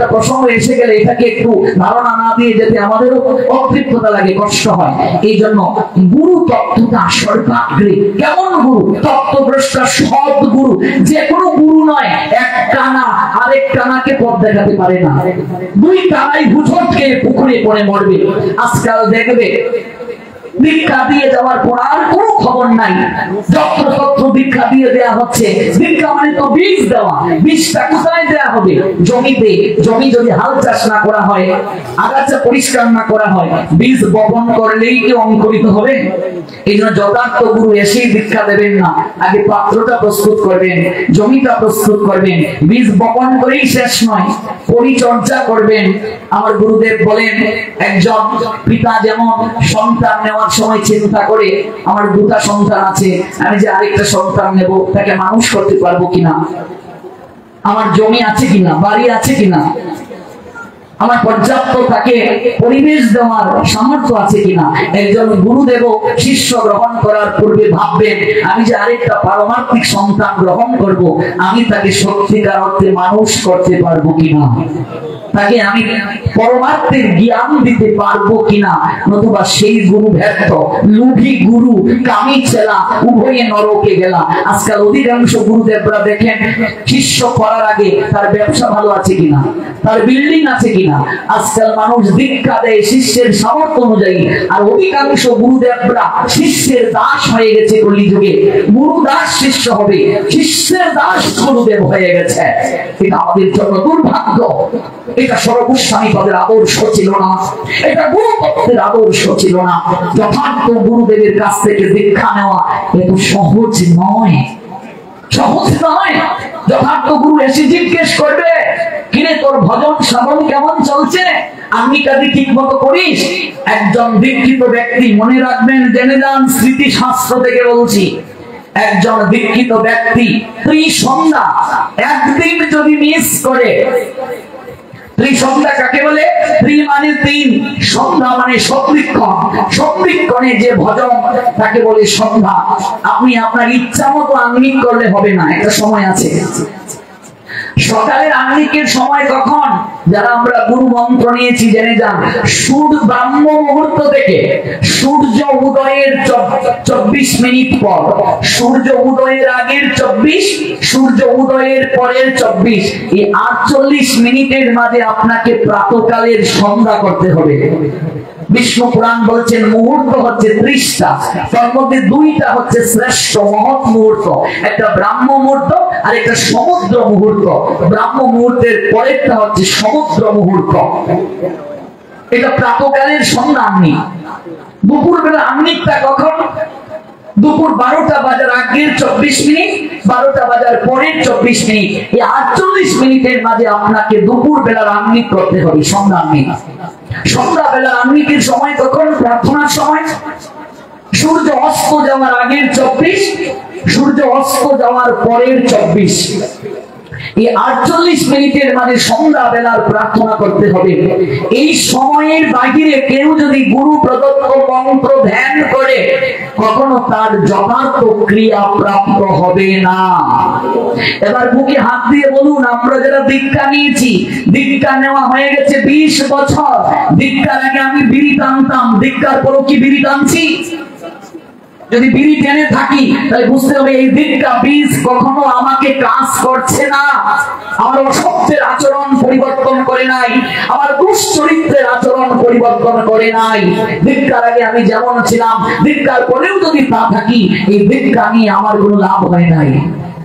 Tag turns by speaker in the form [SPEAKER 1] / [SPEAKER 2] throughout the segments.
[SPEAKER 1] একটা প্রসঙ্গ এসে গেলে এটাকে একটু ধারণা না দিয়ে যেতে আমাদেরও অতৃপ্ততা লাগে, কষ্ট হয়। এই জন্য গুরু তত্ত্বটা সর্বাগ্রে। কেমন গুরু? তত্ত্বভ্রষ্টা সৎ গুরু। যে কোনো গুরু নয় এক টানা আরেক টানাকে পথ দেখাতে পারে না, দুই টানাই ভুছটকে পুকুরে পড়ে মরবে। আজকাল দেখবে দীক্ষা দিয়ে যাওয়ার পর আর কোনো খবর নাই, যত্রতত্র দীক্ষা দিয়ে দেয়া হচ্ছে। দীক্ষা মানে তো বীজ দেওয়া, বীজটা কোথায় দেয়া হবে? জমিতে। জমি যদি হাল চাষ না করা হয়, আগাছা পরিষ্কার না করা হয়, বীজ বপন করলেই কি অঙ্কুরিত হবে? এই জন্য যথার্থ গুরু এসেই দীক্ষা দেবেন না, আগে পাত্রটা প্রস্তুত করবেন, জমিটা প্রস্তুত করবেন। বীজ বপন করেই শেষ নয়, পরিচর্যা করবেন। আমার গুরুদেব বলেন, একজন পিতা যেমন সন্তান নেওয়ার সময় চিন্তা করে, আমার দুটা সন্তান আছে, আমি যে আরেকটা সন্তান নেব তাকে মানুষ করতে পারবো কিনা, আমার জমি আছে কিনা, বাড়ি আছে কিনা, আমার পর্যাপ্ত তাকে পরিবেশ দেওয়ার সামর্থ্য আছে কিনা। একজন গুরুদেব শিষ্য গ্রহণ করার পূর্বে ভাববেন, আমি যে আরেকটা পারমার্থিক সন্তান গ্রহণ করব, আমি তাকে সত্যিকার অর্থে মানুষ করতে পারবো কিনা, তাকে আমি পরমার্থের জ্ঞান দিতে পারবো কিনা, নতুবা সেই গুরু ব্যর্থ। লোভী গুরু, কামি ছেলা, উভয়ে নরকে গেলা। আজকাল অধিকাংশ গুরুদেবরা দেখেন, শিষ্য করার আগে তার ব্যবসা ভালো আছে কিনা, তার বিল্ডিং আছে কিনা। আজকাল মানুষ দীক্ষা দেয় শিষ্যের সামর্থ্য অনুযায়ী, আর অধিকাংশ গুরুদেবরা শিষ্যের দাস হয়ে গেছে। কলিযুগে গুরু দাস শিষ্য হবে, শিষ্যের দাস গুরুদেব হয়ে গেছে। এটা আমাদের জন্য দুর্ভাগ্য। এটা সর্বস্বামী পদের আদর্শ ছিল না, এটা গুরুতত্ত্বের আদর্শ ছিল না। যথার্থ গুরুদেবের কাছ থেকে দীক্ষা নেওয়া এত সহজ নয়, সহজ নয়। যথার্থ গুরু এসে জিজ্ঞেস করবে, কিরে তোর ভজন সাধন কেমন চলছে, আঙ্গিকাদি ঠিক মতো করিস? একজন দীক্ষিত ব্যক্তি, মনে রাখবেন, জেনে যান, স্মৃতি শাস্ত্র থেকে বলছি, একজন দীক্ষিত ব্যক্তি ত্রিসন্ধ্যা একদিন যদি মিস করে, ত্রিসন্ধ্যা কাকে বলে? ত্রি মানে তিন, সন্ধ্যা মানে সন্ধিক্ষণ। সন্ধিক্ষণে যে ভজন তাকে বলে সন্ধ্যা। আপনি আপনার ইচ্ছা মতো আঙ্গিক করলে হবে না, একটা সময় আছে। সকালের আঙ্গিকের সময় কখন? যারা আমরা গুরু মন্ত্র নিয়েছি জেনে যান, সূর্য ব্রাহ্ম মুহূর্ত থেকে সূর্য উদয়ের 24 মিনিট পর, সূর্য উদয়ের আগের 24, সূর্য উদয়ের পরের 24, এই 48 মিনিটের মাঝে আপনাকে প্রাতঃকালের সন্ধ্যা করতে হবে। বিষ্ণু পুরাণ বলছেন মুহূর্ত হচ্ছে 30টা, তার মধ্যে 2টা হচ্ছে শ্রেষ্ঠ মহৎ মুহূর্ত, একটা ব্রাহ্ম মুহূর্ত আর একটা সমুদ্র মুহূর্ত। ব্রাহ্ম মুহূর্তের পরেরটা হচ্ছে সমুদ্র মুহূর্ত। এটা প্রাতঃকালের সন্ধ্যা আহ্নিক। দুপুর বেলা আহ্নিকটা কখন? দুপুর 12টা বাজার আগের 24 মিনিট, 12টা বাজার পরের 24 মিনিট, এই 48 মিনিটের মাঝে আপনাকে দুপুর বেলার আহ্নিক করতে হবে, সন্ধ্যা আহ্নিক। সন্ধ্যা বেলার আহ্নিকের সময় কখন? প্রার্থনার সময়। সূর্য অস্ত যাওয়ার আগের 24, সূর্য অস্ত যাওয়ার পরের 24, এই 48 মিনিটের মাঝে সন্ধ্যা বেলার প্রার্থনা করতে হবে। এই সময়ের বাহিরে কেউ যদি গুরু প্রদত্ত মন্ত্র ধ্যান করে, কখনো তার যথার্থ ক্রিয়া প্রাপ্ত হবে না। এবার বুকে হাত দিয়ে বলুন, আমরা যারা দীক্ষা নিয়েছি, দীক্ষা নেওয়া হয়ে গেছে 20 বছর। দীক্ষার আগে আমি বিড়ি টানতাম, দীক্ষার পরও কি বিড়ি টানছি? যদি বিড়ি টেনে থাকি তাহলে বুঝতে হবে এই দীক্ষা বীজ কখনো আমাকে কাজ করছে না। আমার অসত্যের আচরণ পরিবর্তন করে নাই, আমার দুশ্চরিত্রের আচরণ পরিবর্তন করে নাই। দীক্ষার আগে আমি যেমন ছিলাম, দীক্ষার পরেও যদি তা থাকি, এই দীক্ষা নিয়ে আমার কোনো লাভ হয় নাই।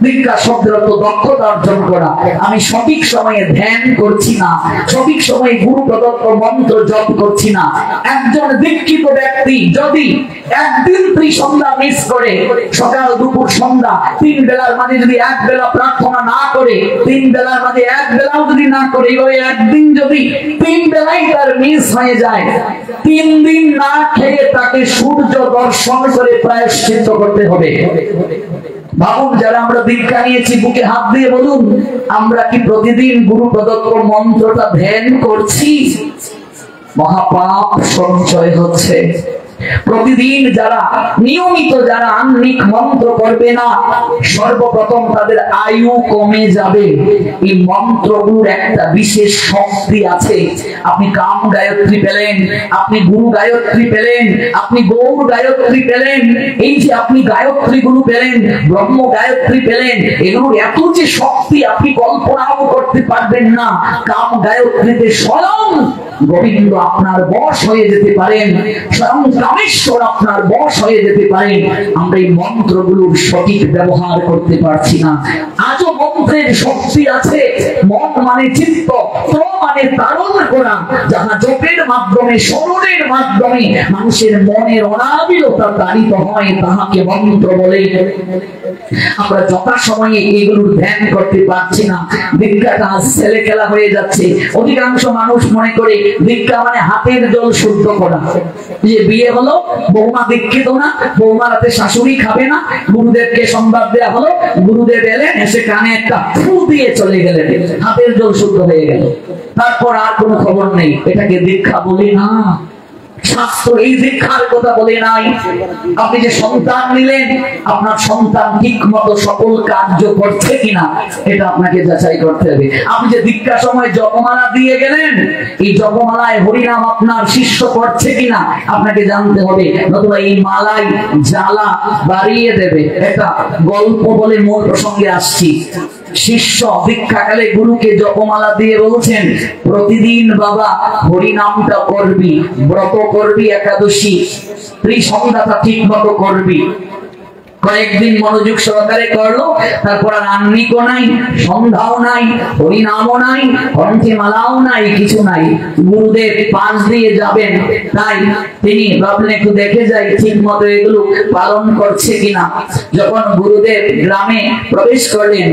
[SPEAKER 1] দীক্ষা শব্দের অর্থ দক্ষতা অর্জন করা। আমি সঠিক সময়ে ধ্যান করছি না, সঠিক সময়ে গুরু প্রদত্ত মন্ত্র জপ করছি না। একজন দীক্ষিত ব্যক্তি যদি একদিন ত্রিসন্ধ্যা মিস করে, সকাল দুপুর সন্ধ্যা 3 বেলার মাঝে যদি এক বেলা প্রার্থনা না করে, 3 বেলার মাঝে এক বেলাও যদি না করে, এইভাবে একদিন যদি 3 বেলাই তার মিস হয়ে যায়, 3 দিন না খেয়ে তাকে সূর্য দর্শন করে প্রায়শ্চিত্ত করতে হবে। ভাবুন, যারা আমরা দীক্ষা নিয়েছি, বুকে হাত দিয়ে বলুন, আমরা কি প্রতিদিন গুরু প্রদত্ত মন্ত্রটা ধ্যান করছি? মহাপাপ সঞ্চয় হচ্ছে। প্রতিদিন যারা নিয়মিত যারা আহ্নিক মন্ত্র করবে না, সর্বপ্রথম তাদের আয়ু কমে যাবে। এই মন্ত্রগুলোর একটা বিশেষ শক্তি আছে। আপনি কাম গায়ত্রী পেলেন, আপনি গুরু গায়ত্রী পেলেন, আপনি গৌর গায়ত্রী পেলেন, এই যে আপনি গায়ত্রী গুরু পেলেন, ব্রহ্ম গায়ত্রী পেলেন, এগুলোর এত যে শক্তি আপনি কল্পনাও করতে পারবেন না। কাম গায়ত্রীতে স্বয়ং গোবিন্দ আপনার বশ হয়ে যেতে পারেন, স্বয়ং রামেশ্বর আপনার বশ হয়ে যেতে পারেন। আমরা এই মন্ত্রগুলোর সঠিক ব্যবহার করতে পারছি না। আজও মন্ত্রের শক্তি আছে। মন মানে চিত্ত, ত্র মানে ধারণ করা, যাহা জপের মাধ্যমে স্মরণের মাধ্যমে মানুষের মনের অনাবিলতা তাড়িত হয়, তাহাকে মন্ত্র বলে। আমরা যথাসময়ে এগুলোর ধ্যান করতে পারছি না। দীক্ষাটা আজ ছেলে খেলা হয়ে যাচ্ছে। অধিকাংশ মানুষ মনে করে দীক্ষা মানে হাতের জল শুদ্ধ করা। যে বিয়ে হলো, বৌমা দীক্ষিত না, বৌমা রাতে শাশুড়ি খাবে না, গুরুদেবকে সংবাদ দেওয়া হলো, গুরুদেব এলেন, এসে কানে একটা ফু দিয়ে চলে গেলেন, হাতের জল শুদ্ধ হয়ে গেল, তারপর আর কোনো খবর নেই। এটাকে দীক্ষা বলি না। শাস্ত্র এই দীক্ষার কথা বলে নাই। আপনি যে সন্তান নিলেন, আপনার সন্তান ঠিক মতো সকল কার্য করছে কিনা এটা আপনাকে যাচাই করতে হবে। আপনি যে দীক্ষা সময় জপমালা দিয়ে গেলেন, এই জপমালায় হরিনাম আপনার শিষ্য করছে কিনা আপনাকে জানতে হবে, নতুবা এই মালাই জ্বালা বাড়িয়ে দেবে। একটা গল্প বলে মূল প্রসঙ্গে আসছি। শিষ্য দীক্ষাকালে গুরুকে জপমালা দিয়ে বলছেন, প্রতিদিন বাবা হরিনামটা করবি, ব্রত করবি, একাদশী ত্রিসন্ধ্যাটা ঠিক মতো করবি। কয়েকদিন মনোযোগ সহকারে করলো, তারপর আর আহ্নিকও নাই, সন্ধ্যাও নাই, হরিনামও নাই, কণ্ঠে মালাও নাই, কিছু নাই। গুরুদেব পাশ দিয়ে যাবেন, তাই তিনি ভাবলেন একটু দেখে যাই ঠিক মতো এগুলো পালন করছে কিনা। যখন গুরুদেব গ্রামে প্রবেশ করলেন,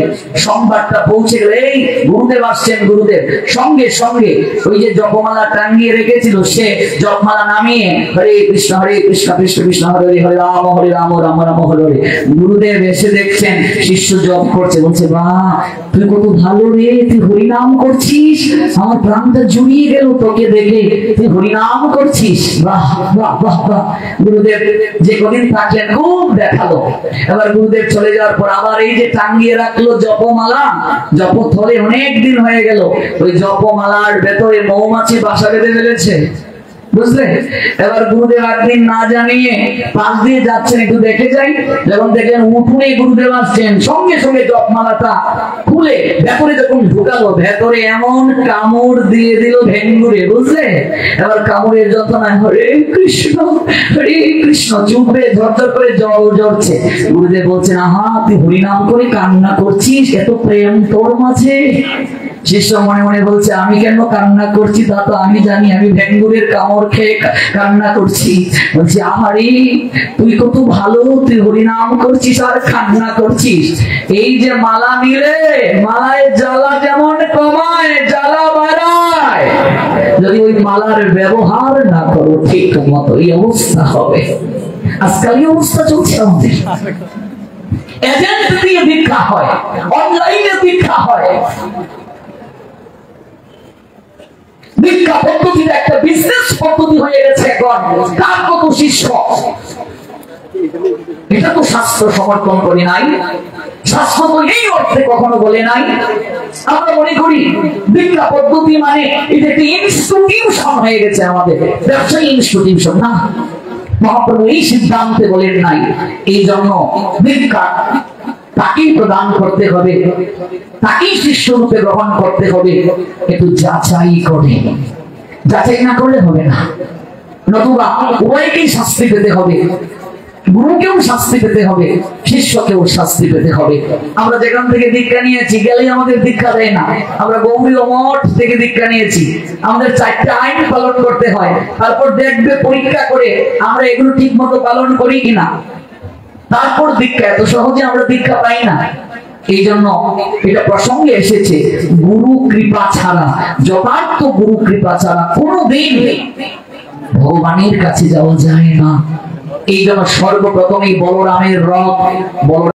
[SPEAKER 1] সংবাদটা পৌঁছে গেল, এই গুরুদেব আসছেন। গুরুদেব সঙ্গে সঙ্গে ওই যে জপমালা টাঙ্গিয়ে রেখেছিল, সে জপমালা নামিয়ে হরে কৃষ্ণ কৃষ্ণ কৃষ্ণ হরে হরে রাম রাম রাম হরে হরে। গুরুদেব এসে দেখছেন শিষ্য জপ করছে, বলছে বাহ তুই কত ভালো রে, তুই হরিনাম করছিস, আমার প্রাণটা জুড়িয়ে গেল তোকে দেখে, তুই হরিনাম করছিস, বাহ বাহ বাহ বাহ। গুরুদেব যে কদিন থাকলেন খুব দেখালো। এবার গুরুদেব চলে যাওয়ার পর আবার এই যে টাঙ্গিয়ে রাখলো জপমালা, জপথলে অনেক দিন হয়ে গেল, ওই জপমালার ভেতরে মৌমাছি বাসা বেঁধে ফেলেছে, বুঝলে। এবার গুরুদেব একদিন না জানিয়ে পাশ দিয়ে যাচ্ছেন, একটু দেখে যাই। যখন দেখলেন উঠুনে গুরুদেব আসছেন, সঙ্গে সঙ্গে জপমালাটা খুলে ভেতরে যখন ঢুকালো, ভেতরে এমন কামড় দিয়ে দিল ভেঙ্গুরে, বুঝলে। এবার কামড়ের যন্ত্রণায় হরে কৃষ্ণ চুপে ঝরঝর করে জল ঝরছে। গুরুদেব বলছেন, আহা তুই হরিনাম করে কান্না করছিস, এত প্রেম তোর মাঝে। শিষ্য মনে মনে বলছে, আমি কেন কান্না করছি তা তো আমি জানি, আমি ভেঙ্গুরের কামড় খেয়ে কান্না করছি। বলছি, আহারে তুই কত ভালো, তুই হরিনাম করছিস আর কান্না করছিস। এই যে মালা নিলে, মালায় জ্বালা যেমন কমায়, জ্বালা বাড়ায়। যদি ওই মালার ব্যবহার না করো ঠিক মতো, এই অবস্থা হবে। আজকাল এই অবস্থা চলছে আমাদের। এজেন্ট দিয়ে দীক্ষা হয়, অনলাইনে দীক্ষা হয়। দীক্ষা পদ্ধতির একটা বিজনেস পদ্ধতি হয়ে গেছে এখন। কার কত শিষ্য, এটা তো শাস্ত্র সমর্থন করে নাই। শাস্ত্র তো এই অর্থে কখনো বলে নাই। আমরা মনে করি দীক্ষা পদ্ধতি মানে এটা একটি ইনস্টিটিউশন হয়ে গেছে আমাদের, ব্যবসায়ী ইনস্টিটিউশন না। মহাপ্রভু এই সিদ্ধান্তে বলেন নাই। এই জন্য দীক্ষা তাকেই প্রদান করতে হবে, তাকেই শিষ্য রূপে গ্রহণ করতে হবে, একটু যাচাই করে। যাচাই না করলে হবে না, নতুবা উভয়কেই শাস্তি পেতে হবে। গুরুকেও শাস্তি পেতে হবে, শিষ্যকেও শাস্তি পেতে হবে। আমরা যেখান থেকে দীক্ষা নিয়েছি গেলেই আমাদের দীক্ষা দেয় না। আমরা গৌরীয় মঠ থেকে দীক্ষা নিয়েছি, আমাদের 4টা আইন পালন করতে হয়। তারপর দেখবে পরীক্ষা করে আমরা এগুলো ঠিক মতো পালন করি কিনা, তারপর দীক্ষা। এত সহজে আমরা দীক্ষা পাই না। এই জন্য এটা প্রসঙ্গে এসেছে, গুরু কৃপা ছাড়া, যথার্থ গুরু কৃপা ছাড়া কোনোদিন ভগবানের কাছে যাওয়া যায় না। এই জন্য সর্বপ্রথম এই বলরামের রথ,